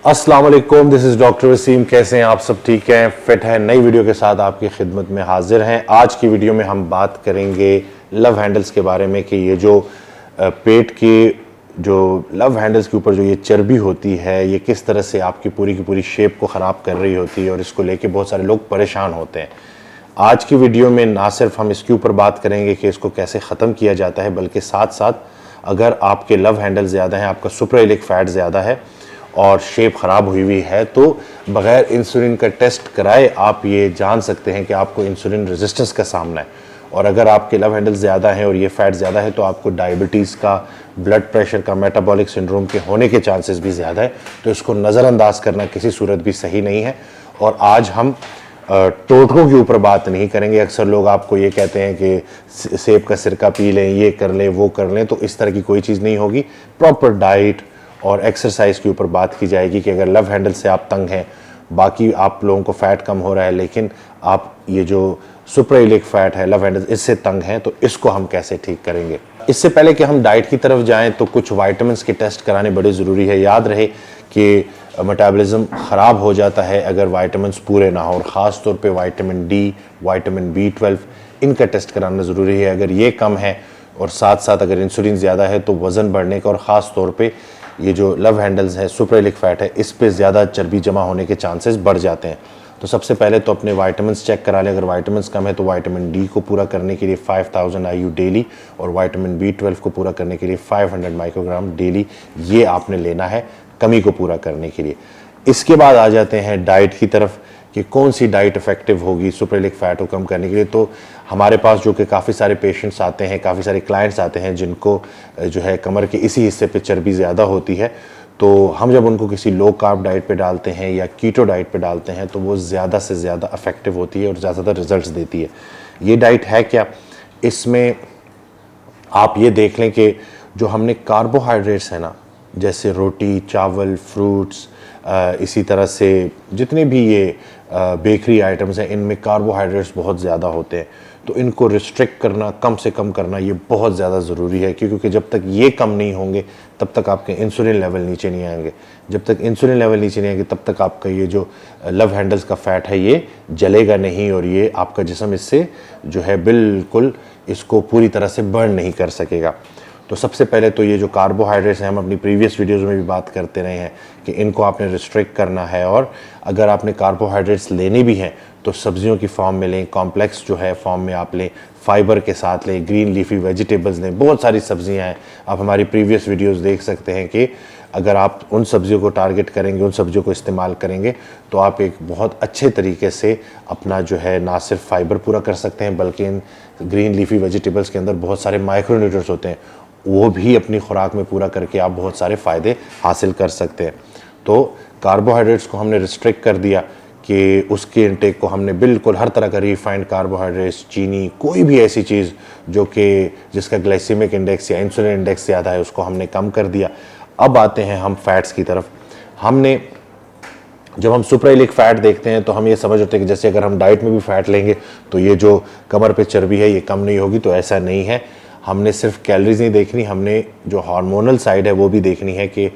अस्सलाम वालेकुम, this is doctor Wasim. कैसे हैं आप सब? ठीक हैं, फिट हैं? नई वीडियो के साथ आपकी खिदमत में हाजिर हैं। आज की वीडियो में हम बात करेंगे लव हैंडल्स के बारे में कि ये जो पेट के जो लव हैंडल्स के ऊपर जो ये चर्बी होती है ये किस तरह से आपकी पूरी की पूरी शेप को ख़राब कर रही होती है और इसको लेके बहुत सारे लोग परेशान होते हैं। आज की वीडियो में ना सिर्फ हम इसके ऊपर बात करेंगे कि इसको कैसे ख़त्म किया जाता है, बल्कि साथ साथ अगर आपके लव हैंडल ज़्यादा हैं, आपका सुपराइलिक फैट ज़्यादा है और शेप ख़राब हुई हुई है, तो बग़ैर इंसुलिन का टेस्ट कराए आप ये जान सकते हैं कि आपको इंसुलिन रेजिस्टेंस का सामना है। और अगर आपके लव हैंडल ज़्यादा हैं और ये फैट ज़्यादा है तो आपको डायबिटीज़ का, ब्लड प्रेशर का, मेटाबॉलिक सिंड्रोम के होने के चांसेस भी ज़्यादा है। तो इसको नज़रअंदाज करना किसी सूरत भी सही नहीं है। और आज हम टोटकों के ऊपर बात नहीं करेंगे। अक्सर लोग आपको ये कहते हैं कि सेब का सिरका पी लें, ये कर लें, वो कर लें, तो इस तरह की कोई चीज़ नहीं होगी। प्रॉपर डाइट और एक्सरसाइज के ऊपर बात की जाएगी कि अगर लव हैंडल से आप तंग हैं, बाकी आप लोगों को फैट कम हो रहा है, लेकिन आप ये जो सुपराइलिक फैट है, लव हैंडल, इससे तंग हैं, तो इसको हम कैसे ठीक करेंगे। इससे पहले कि हम डाइट की तरफ जाएं तो कुछ वाइटामिन्स के टेस्ट कराने बड़े ज़रूरी है। याद रहे कि मेटाबॉलिज्म ख़राब हो जाता है अगर वाइटामिन्स पूरे ना हो, और ख़ास तौर पे विटामिन डी, विटामिन B12, इनका टेस्ट कराना ज़रूरी है। अगर ये कम है और साथ साथ अगर इंसुलिन ज़्यादा है तो वज़न बढ़ने का और ख़ास तौर पे ये जो लव हैंडल्स है, सुपराइलिक फैट है, इस पे ज़्यादा चर्बी जमा होने के चांसेस बढ़ जाते हैं। तो सबसे पहले तो अपने वाइटामिन्स चेक करा लें। अगर वाइटामिन्स कम है तो विटामिन डी को पूरा करने के लिए 5000 IU डेली और विटामिन B12 को पूरा करने के लिए 500 माइक्रोग्राम डेली, ये आपने लेना है कमी को पूरा करने के लिए। इसके बाद आ जाते हैं डाइट की तरफ कि कौन सी डाइट इफेक्टिव होगी सुपराइलिक फैट को कम करने के लिए। तो हमारे पास जो कि काफ़ी सारे पेशेंट्स आते हैं, काफ़ी सारे क्लाइंट्स आते हैं जिनको जो है कमर के इसी हिस्से पे चर्बी ज़्यादा होती है, तो हम जब उनको किसी लो कार्ब डाइट पे डालते हैं या कीटो डाइट पे डालते हैं तो वो ज़्यादा से ज़्यादा इफेक्टिव होती है और ज़्यादातर रिजल्ट्स देती है। ये डाइट है क्या? इसमें आप ये देख लें कि जो हमने कार्बोहाइड्रेट्स है ना, जैसे रोटी, चावल, फ्रूट्स, इसी तरह से जितने भी ये बेकरी आइटम्स हैं, इनमें कार्बोहाइड्रेट्स बहुत ज़्यादा होते हैं। तो इनको रिस्ट्रिक्ट करना, कम से कम करना, ये बहुत ज़्यादा ज़रूरी है, क्योंकि जब तक ये कम नहीं होंगे तब तक आपके इंसुलिन लेवल नीचे नहीं आएंगे। जब तक इंसुलिन लेवल नीचे नहीं आएंगे तब तक आपका ये जो लव हैंडल्स का फैट है ये जलेगा नहीं और ये आपका जिस्म इससे जो है बिल्कुल इसको पूरी तरह से बर्न नहीं कर सकेगा। तो सबसे पहले तो ये जो कार्बोहाइड्रेट्स हैं, हम अपनी प्रीवियस वीडियोज़ में भी बात करते रहे हैं कि इनको आपने रिस्ट्रिक्ट करना है। और अगर आपने कार्बोहाइड्रेट्स लेने भी हैं तो सब्जियों की फॉर्म में लें, कॉम्प्लेक्स जो है फॉर्म में आप लें, फाइबर के साथ लें, ग्रीन लीफी वेजिटेबल्स लें। बहुत सारी सब्जियां हैं, आप हमारी प्रीवियस वीडियोस देख सकते हैं कि अगर आप उन सब्जियों को टारगेट करेंगे, उन सब्जियों को इस्तेमाल करेंगे तो आप एक बहुत अच्छे तरीके से अपना जो है ना सिर्फ फाइबर पूरा कर सकते हैं, बल्कि इन ग्रीन लीफी वेजिटेबल्स के अंदर बहुत सारे माइक्रोन्यूट्रिएंट्स होते हैं, वो भी अपनी खुराक में पूरा करके आप बहुत सारे फ़ायदे हासिल कर सकते हैं। तो कार्बोहाइड्रेट्स को हमने रिस्ट्रिक्ट कर दिया कि उसके इनटेक को हमने बिल्कुल हर तरह का रिफाइंड कार्बोहाइड्रेट्स, चीनी, कोई भी ऐसी चीज़ जो कि जिसका ग्लाइसेमिक इंडेक्स या इंसुलिन इंडेक्स ज़्यादा है उसको हमने कम कर दिया। अब आते हैं हम फैट्स की तरफ। हमने जब हम सुपराइलिक फैट देखते हैं तो हम ये समझ होते हैं कि जैसे अगर हम डाइट में भी फैट लेंगे तो ये जो कमर पे चर्बी है ये कम नहीं होगी, तो ऐसा नहीं है। हमने सिर्फ कैलोरीज नहीं देखनी, हमने जो हार्मोनल साइड है वो भी देखनी है कि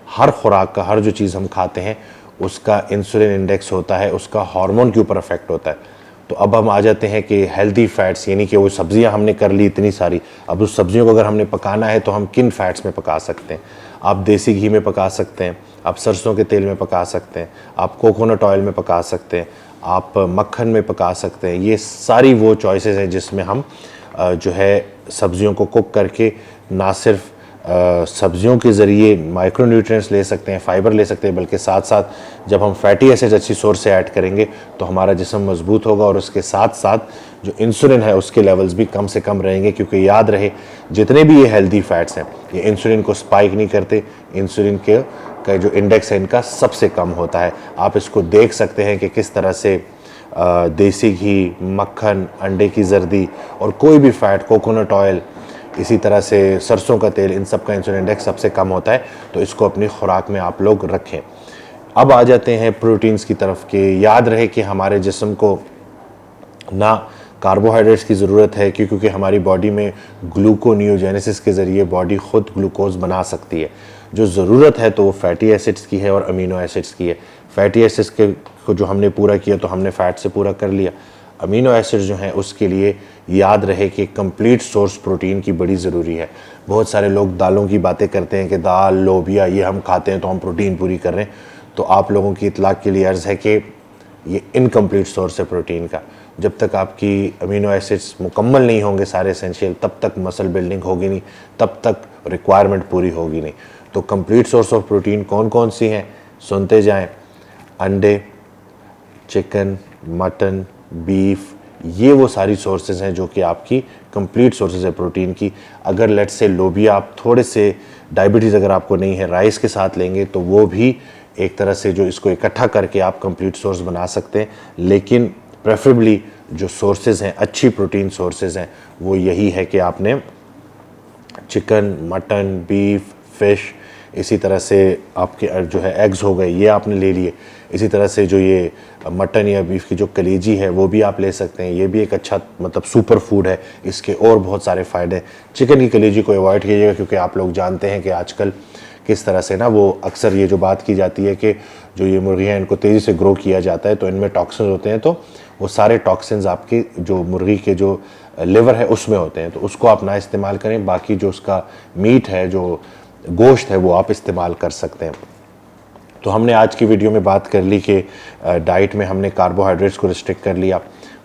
हर खुराक का, हर जो चीज़ हम खाते हैं उसका इंसुलिन इंडेक्स होता है, उसका हार्मोन के ऊपर अफेक्ट होता है। तो अब हम आ जाते हैं कि हेल्दी फैट्स, यानी कि वो सब्जियां हमने कर ली इतनी सारी, अब उस सब्जियों को अगर हमने पकाना है तो हम किन फैट्स में पका सकते हैं। आप देसी घी में पका सकते हैं, आप सरसों के तेल में पका सकते हैं, आप कोकोनट ऑयल में पका सकते हैं, आप मक्खन में पका सकते हैं। ये सारी वो चॉइसेस हैं जिसमें हम जो है सब्जियों को कुक करके ना सिर्फ सब्जियों के ज़रिए माइक्रोन्यूट्रिएंट्स ले सकते हैं, फाइबर ले सकते हैं, बल्कि साथ साथ जब हम फैटी एसिड्स अच्छी सोर्स से ऐड करेंगे तो हमारा जिस्म मजबूत होगा और उसके साथ साथ जो इंसुलिन है उसके लेवल्स भी कम से कम रहेंगे। क्योंकि याद रहे जितने भी ये हेल्दी फैट्स हैं ये इंसुलिन को स्पाइक नहीं करते, इंसुलिन का जो इंडेक्स है इनका सबसे कम होता है। आप इसको देख सकते हैं कि किस तरह से देसी घी, मक्खन, अंडे की जर्दी और कोई भी फैट, कोकोनट ऑयल, इसी तरह से सरसों का तेल, इन सब का इंसुलिन इंडेक्स सबसे कम होता है। तो इसको अपनी खुराक में आप लोग रखें। अब आ जाते हैं प्रोटीन्स की तरफ के। याद रहे कि हमारे जिस्म को ना कार्बोहाइड्रेट्स की ज़रूरत है, क्योंकि हमारी बॉडी में ग्लूकोनियोजेनेसिस के ज़रिए बॉडी खुद ग्लूकोज बना सकती है। जो ज़रूरत है तो वो फैटी एसिड्स की है और अमीनो एसिड्स की है। फैटी एसिड्स के को जो हमने पूरा किया तो हमने फ़ैट से पूरा कर लिया। अमीनो एसिड्स जो हैं उसके लिए याद रहे कि कंप्लीट सोर्स प्रोटीन की बड़ी ज़रूरी है। बहुत सारे लोग दालों की बातें करते हैं कि दाल, लोबिया ये हम खाते हैं तो हम प्रोटीन पूरी कर रहे हैं। तो आप लोगों की इतलाक़ के लिए अर्ज़ है कि ये इनकम्प्लीट सोर्स है प्रोटीन का। जब तक आपकी अमीनो एसिड्स मुकम्मल नहीं होंगे सारे एसेंशियल, तब तक मसल बिल्डिंग होगी नहीं, तब तक रिक्वायरमेंट पूरी होगी नहीं। तो कंप्लीट सोर्स ऑफ प्रोटीन कौन कौन सी हैं सुनते जाएं। अंडे, चिकन, मटन, बीफ, ये वो सारी सोर्सेज हैं जो कि आपकी कंप्लीट सोर्सेज है प्रोटीन की। अगर लेट्स से लोबिया, आप थोड़े से डायबिटीज़ अगर आपको नहीं है, राइस के साथ लेंगे तो वो भी एक तरह से जो इसको इकट्ठा करके आप कंप्लीट सोर्स बना सकते हैं। लेकिन प्रेफरेबली जो सोर्सेज हैं, अच्छी प्रोटीन सोर्सेज हैं, वो यही है कि आपने चिकन, मटन, बीफ, फिश, इसी तरह से आपके जो है एग्स हो गए, ये आपने ले लिए। इसी तरह से जो ये मटन या बीफ की जो कलेजी है वो भी आप ले सकते हैं। ये भी एक अच्छा मतलब सुपर फूड है, इसके और बहुत सारे फ़ायदे हैं। चिकन की कलेजी को अवॉइड कीजिएगा क्योंकि आप लोग जानते हैं कि आजकल किस तरह से ना वो अक्सर ये जो बात की जाती है कि जो ये मुर्गियाँ इनको तेज़ी से ग्रो किया जाता है तो इनमें टॉक्सिन्स होते हैं, तो वो सारे टॉक्सिन्स आपके जो मुर्गी के जो लिवर है उसमें होते हैं, तो उसको आप ना इस्तेमाल करें। बाकी जो उसका मीट है, जो गोश्त है, वो आप इस्तेमाल कर सकते हैं। तो हमने आज की वीडियो में बात कर ली कि डाइट में हमने कार्बोहाइड्रेट्स को रिस्ट्रिक्ट कर लिया,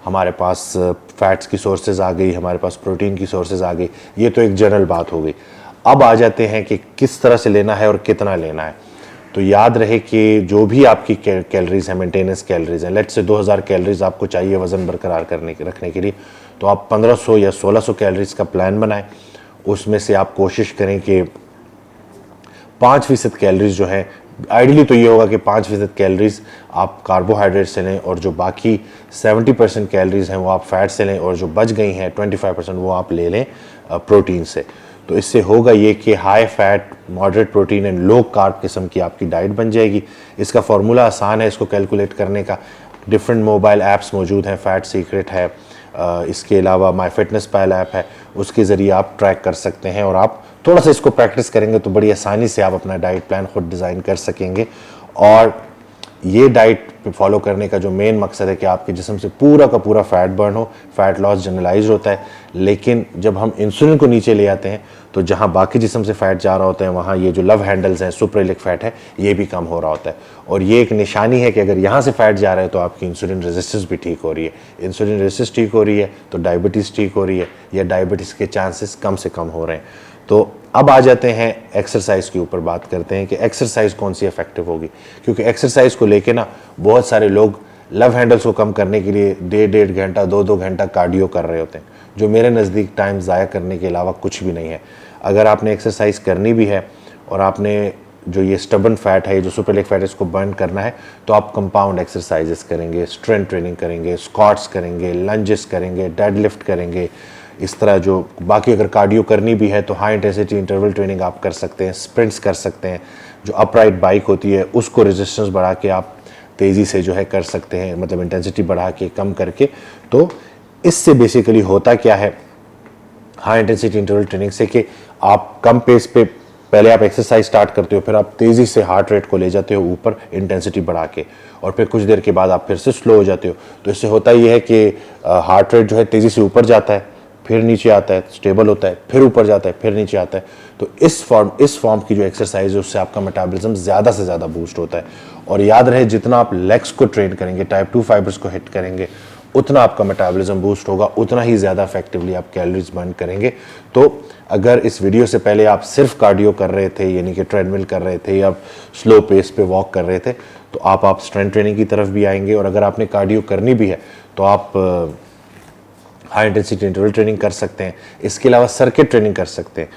हमारे पास फैट्स की सोर्सेज आ गई, हमारे पास प्रोटीन की सोर्सेज आ गई। ये तो एक जनरल बात हो गई। अब आ जाते हैं कि किस तरह से लेना है और कितना लेना है। तो याद रहे कि जो भी आपकी कैलोरीज है, मेंटेनेंस कैलोरीज हैं, लेट्स से 2000 कैलोरीज आपको चाहिए वज़न बरकरार रखने के लिए, तो आप 1500 या 1600 कैलोरीज का प्लान बनाएं। उसमें से आप कोशिश करें कि 5% कैलोरीज जो है, आइडियली तो ये होगा कि 5% कैलोरीज आप कार्बोहाइड्रेट से लें और जो बाकी 70% कैलोरीज हैं वो आप फैट से लें, और जो बच गई हैं 25% वो आप ले लें प्रोटीन से। तो इससे होगा ये कि high fat, moderate protein and low carb किस्म की आपकी डाइट बन जाएगी। इसका फार्मूला आसान है इसको कैलकुलेट करने का। डिफरेंट मोबाइल ऐप्स मौजूद हैं, फैट सीक्रेट है, इसके अलावा माई फिटनेस पैल ऐप है, उसके ज़रिए आप ट्रैक कर सकते हैं और आप थोड़ा सा इसको प्रैक्टिस करेंगे तो बड़ी आसानी से आप अपना डाइट प्लान खुद डिज़ाइन कर सकेंगे। और ये डाइट फॉलो करने का जो मेन मकसद है कि आपके जिस्म से पूरा का पूरा फैट बर्न हो, फैट लॉस जनरलाइज होता है। लेकिन जब हम इंसुलिन को नीचे ले आते हैं तो जहाँ बाकी जिस्म से फैट जा रहा होता है वहाँ ये जो लव हैंडल्स हैं, सुपरलिक फैट है, ये भी कम हो रहा होता है। और ये एक निशानी है कि अगर यहाँ से फैट जा रहा है तो आपकी इंसुलिन रेजिस्टेंस भी ठीक हो रही है। इंसुलिन रेजिस्टेंस ठीक हो रही है तो डायबिटीज़ ठीक हो रही है, या डायबिटीज़ के चांसेस कम से कम हो रहे हैं। तो अब आ जाते हैं एक्सरसाइज के ऊपर, बात करते हैं कि एक्सरसाइज कौन सी इफेक्टिव होगी। क्योंकि एक्सरसाइज को लेके ना बहुत सारे लोग लव हैंडल्स को कम करने के लिए 1.5 घंटा 2 घंटा कार्डियो कर रहे होते हैं, जो मेरे नज़दीक टाइम ज़ाया करने के अलावा कुछ भी नहीं है। अगर आपने एक्सरसाइज करनी भी है और आपने जो ये स्टबन फैट है, जो सुपरलिक फैट है, इसको बर्न करना है, तो आप कंपाउंड एक्सरसाइजेस करेंगे, स्ट्रेंथ ट्रेनिंग करेंगे, स्क्वाट्स करेंगे, लंजेस करेंगे, डेडलिफ्ट करेंगे। इस तरह जो बाकी अगर कार्डियो करनी भी है तो हाई इंटेंसिटी इंटरवल ट्रेनिंग आप कर सकते हैं, स्प्रिंट्स कर सकते हैं। जो अपराइट बाइक होती है उसको रेजिस्टेंस बढ़ा के आप तेज़ी से जो है कर सकते हैं, मतलब इंटेंसिटी बढ़ा के, कम करके। तो इससे बेसिकली होता क्या है हाई इंटेंसिटी इंटरवल ट्रेनिंग से कि आप कम पेस पे पहले आप एक्सरसाइज स्टार्ट करते हो, फिर आप तेज़ी से हार्ट रेट को ले जाते हो ऊपर इंटेंसिटी बढ़ा के, और फिर कुछ देर के बाद आप फिर से स्लो हो जाते हो। तो इससे होता ये है कि हार्ट रेट जो है तेज़ी से ऊपर जाता है, फिर नीचे आता है, स्टेबल होता है, फिर ऊपर जाता है, फिर नीचे आता है। तो इस फॉर्म की जो एक्सरसाइज है उससे आपका मेटाबॉलिज्म ज़्यादा से ज़्यादा बूस्ट होता है। और याद रहे जितना आप लेग्स को ट्रेन करेंगे, टाइप 2 फाइबर्स को हिट करेंगे, उतना आपका मेटाबॉलिज्म बूस्ट होगा, उतना ही ज़्यादा इफेक्टिवली आप कैलोरीज बर्न करेंगे। तो अगर इस वीडियो से पहले आप सिर्फ कार्डियो कर रहे थे, यानी कि ट्रेडमिल कर रहे थे या स्लो पेस पे वॉक कर रहे थे, तो आप स्ट्रेंथ ट्रेनिंग की तरफ भी आएंगे। और अगर आपने कार्डियो करनी भी है तो आप हाई इंटेंसिटी इंटरवल ट्रेनिंग कर सकते हैं। इसके अलावा सर्किट ट्रेनिंग कर सकते हैं।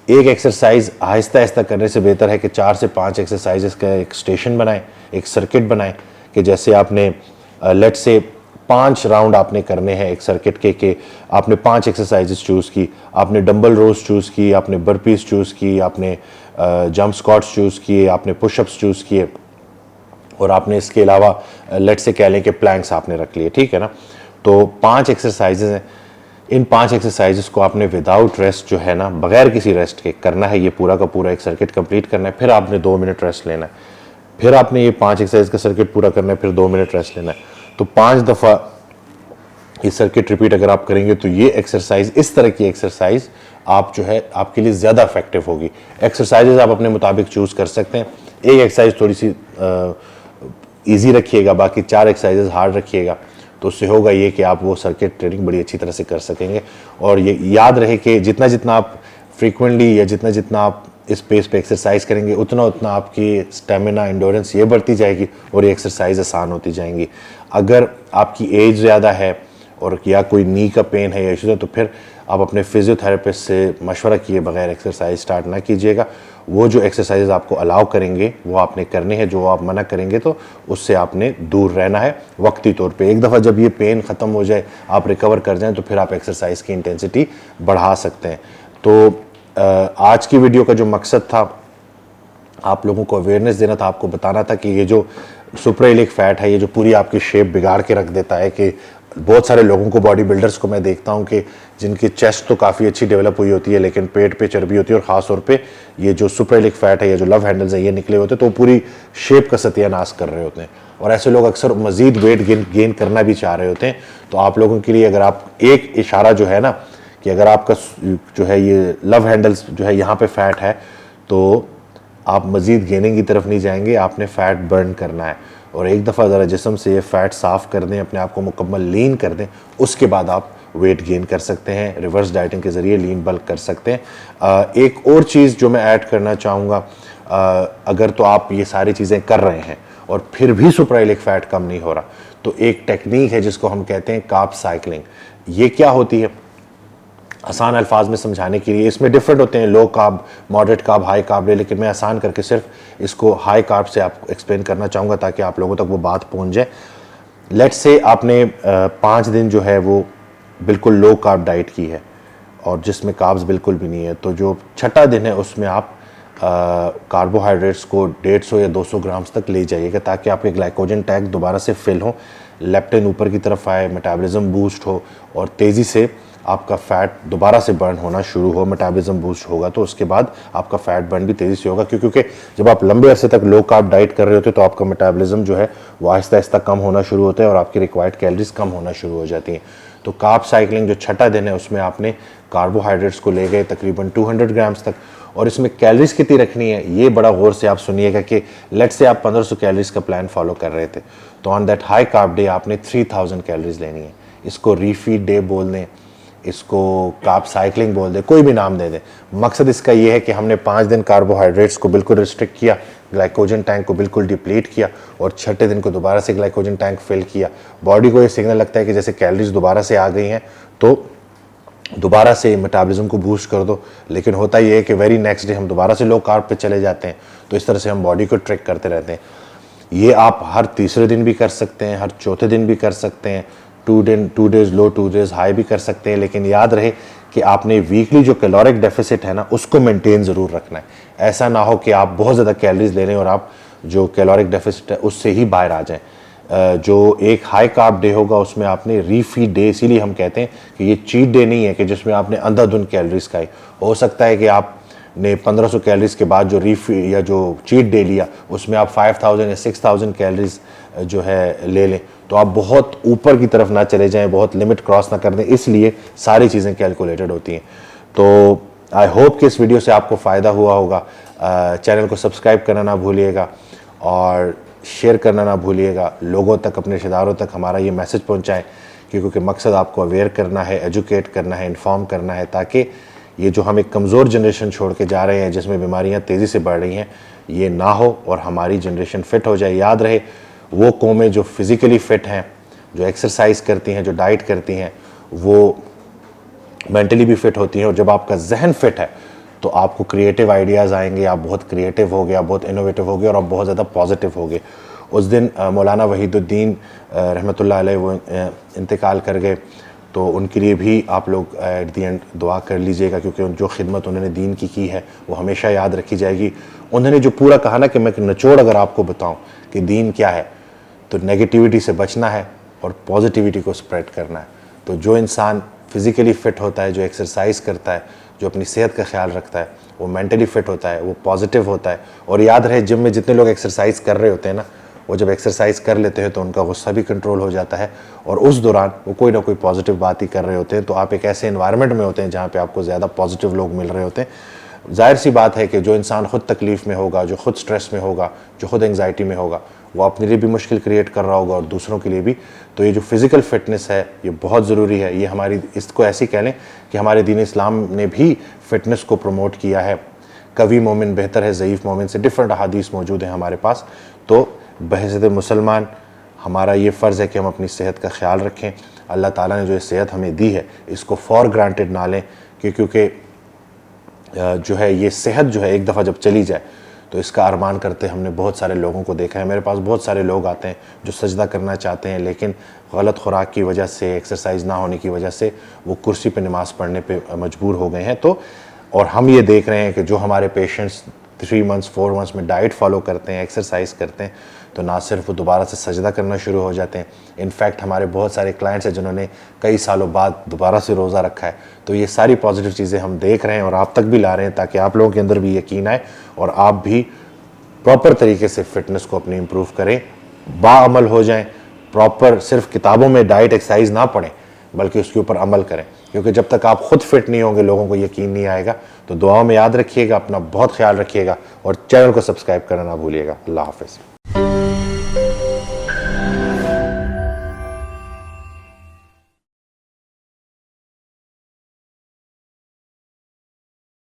एक एक्सरसाइज आहिस्ता आहिस्ता करने से बेहतर है कि 4 से 5 एक्सरसाइजेस का एक स्टेशन बनाएं, एक सर्किट बनाएं, कि जैसे आपने लेट से 5 राउंड आपने करने हैं एक सर्किट के आपने 5 एक्सरसाइजेस चूज़ की, आपने डंबल रोज चूज़ की, आपने बर्पीज चूज़ की, आपने जंप स्क्वाट्स चूज़ किए, आपने पुशअप्स चूज़ किए, और आपने इसके अलावा लेट से कह लें कि प्लैंक्स आपने रख लिए, ठीक है ना। तो 5 एक्सरसाइजेज हैं। इन 5 एक्सरसाइजेस को आपने विदाउट रेस्ट जो है ना, बगैर किसी रेस्ट के करना है। ये पूरा का पूरा एक सर्किट कंप्लीट करना है, फिर आपने 2 मिनट रेस्ट लेना है, फिर आपने ये 5 एक्सरसाइज का सर्किट पूरा करना है, फिर 2 मिनट रेस्ट लेना है। तो 5 दफ़ा ये सर्किट रिपीट अगर आप करेंगे तो ये एक्सरसाइज, इस तरह की एक्सरसाइज आप जो है आपके लिए ज़्यादा इफेक्टिव होगी। एक्सरसाइजेज आप अपने मुताबिक चूज कर सकते हैं। एक एक्सरसाइज थोड़ी सी ईजी रखिएगा, बाकी 4 एक्सरसाइजेज हार्ड रखिएगा, तो उससे होगा ये कि आप वो सर्किट ट्रेनिंग बड़ी अच्छी तरह से कर सकेंगे। और ये याद रहे कि जितना जितना आप फ्रीक्वेंटली या जितना जितना आप इस पेस पे एक्सरसाइज करेंगे, उतना उतना आपकी स्टेमिना, एंडोरेंस ये बढ़ती जाएगी और ये एक्सरसाइज आसान होती जाएंगी। अगर आपकी एज ज़्यादा है और या कोई नी का पेन है या इशू है, तो फिर आप अपने फिजियोथेरेपिस्ट से मशवरा किए बगैर एक्सरसाइज स्टार्ट ना कीजिएगा। वो जो एक्सरसाइज आपको अलाउ करेंगे वो आपने करने हैं, जो आप मना करेंगे तो उससे आपने दूर रहना है वक्ती तौर पे। एक दफ़ा जब ये पेन ख़त्म हो जाए, आप रिकवर कर जाएं, तो फिर आप एक्सरसाइज की इंटेंसिटी बढ़ा सकते हैं। तो आज की वीडियो का जो मकसद था, आप लोगों को अवेयरनेस देना था, आपको बताना था कि ये जो सुप्राइलिक फैट है, ये जो पूरी आपकी शेप बिगाड़ के रख देता है। कि बहुत सारे लोगों को, बॉडी बिल्डर्स को मैं देखता हूं कि जिनकी चेस्ट तो काफ़ी अच्छी डेवलप हुई होती है, लेकिन पेट पे चर्बी होती है, और ख़ास तौर पे ये जो सुप्राइलिक फैट है, ये जो लव हैंडल्स है, ये निकले होते हैं, तो पूरी शेप का सत्यानाश कर रहे होते हैं। और ऐसे लोग अक्सर मजीद वेट गेन करना भी चाह रहे होते हैं। तो आप लोगों के लिए अगर आप एक इशारा जो है ना, कि अगर आपका जो है ये लव हैंडल्स जो है यहाँ पे फैट है, तो आप मजीद गेनिंग की तरफ नहीं जाएंगे, आपने फैट बर्न करना है। और एक दफ़ा ज़रा जिस्म से ये फैट साफ़ कर दें, अपने आप को मुकम्मल लीन कर दें, उसके बाद आप वेट गेन कर सकते हैं। रिवर्स डाइटिंग के ज़रिए लीन बल्क कर सकते हैं। एक और चीज़ जो मैं ऐड करना चाहूँगा, अगर तो आप ये सारी चीज़ें कर रहे हैं और फिर भी सुप्राइलिक फैट कम नहीं हो रहा, तो एक टेक्निक है जिसको हम कहते हैं कार्ब साइकिलिंग। ये क्या होती है, आसान अल्फाज में समझाने के लिए, इसमें डिफरेंट होते हैं, low carb, moderate carb, high carb, लेकिन मैं आसान करके सिर्फ इसको हाई कार्ब से आपको एक्सप्लेन करना चाहूँगा ताकि आप लोगों तक वो बात पहुँच जाए। लेट्स से आपने 5 दिन जो है वो बिल्कुल लो कार्ब डाइट की है और जिसमें कार्ब्स बिल्कुल भी नहीं है, तो जो छठा दिन है उसमें आप कार्बोहाइड्रेट्स को 150 या 200 ग्राम्स तक ले जाइएगा, ताकि आपके ग्लाइकोजन टैंक दोबारा से फिल हो, लेप्टिन ऊपर की तरफ आए, मेटाबॉलिज्म बूस्ट हो और तेज़ी से आपका फ़ैट दोबारा से बर्न होना शुरू हो। मेटाबॉलिज्म बूस्ट होगा तो उसके बाद आपका फ़ैट बर्न भी तेज़ी से होगा, क्योंकि जब आप लंबे अरसे तक लो कार्ब डाइट कर रहे होते हैं तो आपका मेटाबॉलिज्म जो है वो आहिस्ता आहिस्ता कम होना शुरू होता है और आपकी रिक्वायर्ड कैलोरीज कम होना शुरू हो जाती हैं। तो कार्ब साइकिलिंग जो छठा दिन है उसमें आपने कार्बोहाइड्रेट्स को ले गए तकरीबन 200 ग्राम्स तक, और इसमें कैलोरीज कितनी रखनी है ये बड़ा गौर से आप सुनिएगा। कि लेट्स से आप 1500 कैलोरीज का प्लान फॉलो कर रहे थे, तो on that high carb day आपने 3000 कैलोरीज लेनी है। इसको रीफीड डे बोल दें, इसको कार्ब साइकिलिंग बोल दें, कोई भी नाम दे दें। मकसद इसका ये है कि हमने 5 दिन कार्बोहाइड्रेट्स को बिल्कुल रिस्ट्रिक्ट किया, ग्लाइकोजन टैंक को बिल्कुल डिप्लीट किया, और छठे दिन को दोबारा से ग्लाइकोजन टैंक फिल किया। बॉडी को ये सिग्नल लगता है कि जैसे कैलोरीज दोबारा से आ गई हैं, तो दोबारा से मेटाबॉलिज्म को बूस्ट कर दो। लेकिन होता ये है कि वेरी नेक्स्ट डे हम दोबारा से लो कार्ब पे चले जाते हैं। तो इस तरह से हम बॉडी को ट्रिक करते रहते हैं। ये आप हर तीसरे दिन भी कर सकते हैं, हर चौथे दिन भी कर सकते हैं, 2 डेज लो 2 डेज हाई भी कर सकते हैं। लेकिन याद रहे कि आपने वीकली जो कैलोरिक डेफिसिट है ना, उसको मेंटेन ज़रूर रखना है। ऐसा ना हो कि आप बहुत ज़्यादा कैलोरीज ले लें और आप जो कैलोरिक डेफिसिट है उससे ही बाहर आ जाएं। जो एक हाई कार्ब डे होगा उसमें आपने रीफीड डे, इसीलिए हम कहते हैं कि ये चीट डे नहीं है कि जिसमें आपने अंधाधुंध कैलोरीज खाई। हो सकता है कि आपने 1500 कैलोरीज के बाद जो रीफीड या जो चीट डे लिया उसमें आप 5000 या 6000 कैलोरीज जो है ले लें, तो आप बहुत ऊपर की तरफ ना चले जाएं, बहुत लिमिट क्रॉस ना कर दें। इसलिए सारी चीज़ें कैलकुलेटेड होती हैं। तो आई होप कि इस वीडियो से आपको फ़ायदा हुआ होगा। चैनल को सब्सक्राइब करना ना भूलिएगा और शेयर करना ना भूलिएगा। लोगों तक, अपने रिश्तेदारों तक हमारा ये मैसेज पहुंचाएं, क्योंकि मकसद आपको अवेयर करना है, एजुकेट करना है, इन्फॉर्म करना है, ताकि ये जो हम एक कमज़ोर जनरेशन छोड़ के जा रहे हैं जिसमें बीमारियां तेज़ी से बढ़ रही हैं, ये ना हो और हमारी जनरेशन फ़िट हो जाए। याद रहे, वो कौमें जो फिज़िकली फ़िट हैं, जो एक्सरसाइज करती हैं, जो डाइट करती हैं, वो मेंटली भी फ़िट होती हैं। और जब आपका जहन फ़िट है तो आपको क्रिएटिव आइडियाज़ आएंगे, आप बहुत क्रिएटिव होगे, आप बहुत इनोवेटिव होगे और आप बहुत ज़्यादा पॉजिटिव होगे। उस दिन मौलाना वहीदुद्दीन रहमतुल्लाह अलैह वो इंतकाल कर गए, तो उनके लिए भी आप लोग एट दी एंड दुआ कर लीजिएगा, क्योंकि जो खिदमत उन्होंने दीन की है वो हमेशा याद रखी जाएगी। उन्होंने जो पूरा कहा ना, कि मैं निचोड़ अगर आपको बताऊँ कि दीन क्या है, तो नेगेटिविटी से बचना है और पॉजिटिविटी को स्प्रेड करना है। तो जो इंसान फिज़िकली फ़िट होता है, जो एक्सरसाइज करता है, जो अपनी सेहत का ख्याल रखता है, वो मेंटली फ़िट होता है, वो पॉजिटिव होता है। और याद रहे, जिम में जितने लोग एक्सरसाइज कर रहे होते हैं ना, वो जब एक्सरसाइज कर लेते हैं तो उनका गुस्सा भी कंट्रोल हो जाता है और उस दौरान वो कोई ना कोई पॉजिटिव बात ही कर रहे होते हैं। तो आप एक ऐसे इन्वायरमेंट में होते हैं जहाँ पे आपको ज़्यादा पॉजिटिव लोग मिल रहे होते हैं। जाहिर सी बात है कि जो इंसान खुद तकलीफ़ में होगा, जो खुद स्ट्रेस में होगा, जो खुद एंग्जाइटी में होगा, वो अपने लिए भी मुश्किल क्रिएट कर रहा होगा और दूसरों के लिए भी। तो ये जो फिज़िकल फिटनेस है ये बहुत ज़रूरी है। ये हमारी, इसको ऐसे कह लें कि हमारे दीन इस्लाम ने भी फ़िटनेस को प्रमोट किया है। कवी मोमिन बेहतर है ज़ईफ़ मोमिन से, डिफरेंट अहादीस मौजूद हैं हमारे पास। तो बहैसियत मुसलमान हमारा ये फ़र्ज़ है कि हम अपनी सेहत का ख्याल रखें। अल्लाह ताला ने जो ये सेहत हमें दी है इसको फॉर ग्रांटेड ना लें, क्योंकि जो है ये सेहत जो है एक दफ़ा जब चली जाए तो इसका अरमान करते हमने बहुत सारे लोगों को देखा है। मेरे पास बहुत सारे लोग आते हैं जो सजदा करना चाहते हैं, लेकिन गलत खुराक की वजह से, एक्सरसाइज ना होने की वजह से वो कुर्सी पे नमाज़ पढ़ने पे मजबूर हो गए हैं। तो और हम ये देख रहे हैं कि जो हमारे पेशेंट्स 3 मंथ्स 4 मंथ्स में डाइट फॉलो करते हैं, एक्सरसाइज करते हैं, तो ना सिर्फ वो दोबारा से सजदा करना शुरू हो जाते हैं, इनफैक्ट हमारे बहुत सारे क्लाइंट्स हैं जिन्होंने कई सालों बाद दोबारा से रोज़ा रखा है। तो ये सारी पॉजिटिव चीज़ें हम देख रहे हैं और आप तक भी ला रहे हैं ताकि आप लोगों के अंदर भी यकीन आए और आप भी प्रॉपर तरीके से फ़िटनेस को अपनी इम्प्रूव करें, बाअमल हो जाएं, प्रॉपर सिर्फ किताबों में डाइट एक्सरसाइज ना पढ़ें बल्कि उसके ऊपर अमल करें। क्योंकि जब तक आप खुद फिट नहीं होंगे लोगों को यकीन नहीं आएगा। तो दुआओं में याद रखिएगा, अपना बहुत ख्याल रखिएगा और चैनल को सब्सक्राइब करना ना भूलिएगा। अल्लाह हाफ़िज़।